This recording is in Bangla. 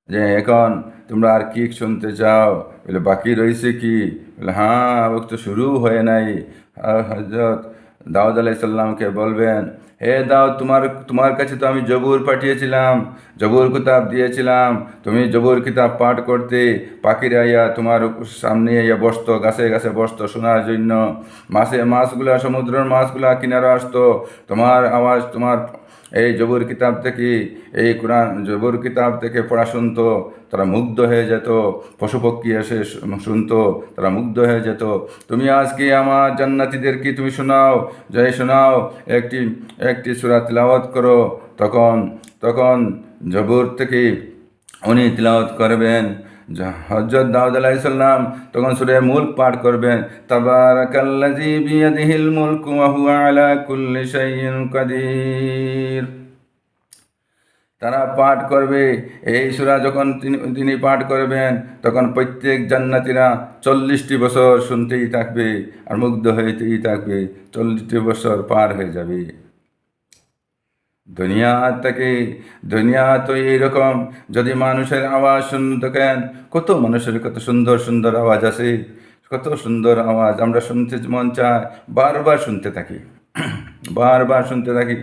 যে এখন তোমরা আর কি শুনতে চাও? বলে বাকি রয়েছে কি? বলে হ্যাঁ, ও তো শুরু হয় নাই। আর হজরত দাউদ আলাইসাল্লামকে বলবেন, হে দাউদ, তোমার তোমার কাছে তো আমি জবুর পাঠিয়েছিলাম, জবুর কিতাব দিয়েছিলাম, তুমি জবুর কিতাব পাঠ করতে, পাখিরা আইয়া তোমার সামনে আইয়া বসতো, গাছে গাছে বসতো শোনার জন্য। মাছগুলা, সমুদ্রের মাছগুলা কিনারা আসতো, তোমার আওয়াজ, তোমার এই জবুর কিতাব থেকে, এই কোরআন জবুর কিতাব থেকে পড়া শুনতো, তারা মুগ্ধ হয়ে যেত। পশু পক্ষী এসে শুনতো, তারা মুগ্ধ হয়ে যেত। তুমি আজকে আমার জান্নাতীদেরকে তুমি শোনাও, জয় শোনাও, একটি একটি সূরা তিলাওয়াত করো। তখন তখন জবুর থেকে উনি তিলাওয়াত করবেন। হযরত দাউদ আলাইহিস সালাম তখন সূরা মুলক পাঠ করবেন, তাবারাকাল্লাযী বিয়াদিহিল মুলকু ওয়া হুয়া আলা কুল্লি শাইইন কাদির। তারা পাঠ করবে। এই সূরা যখন তিনি পাঠ করবেন, তখন প্রত্যেক জান্নাতীরা 40টি বছর শুনতেই থাকবে আর মুগ্ধ হইতেই থাকবে। 40টি বছর পার হয়ে যাবে। দুনিয়া থেকে, দুনিয়া তো এইরকম, যদি মানুষের আওয়াজ শুনতে থাকেন, কত মানুষের কত সুন্দর সুন্দর আওয়াজ আছে, কত সুন্দর আওয়াজ আমরা শুনতে মন চায়, বারবার শুনতে থাকি, বারবার শুনতে থাকি।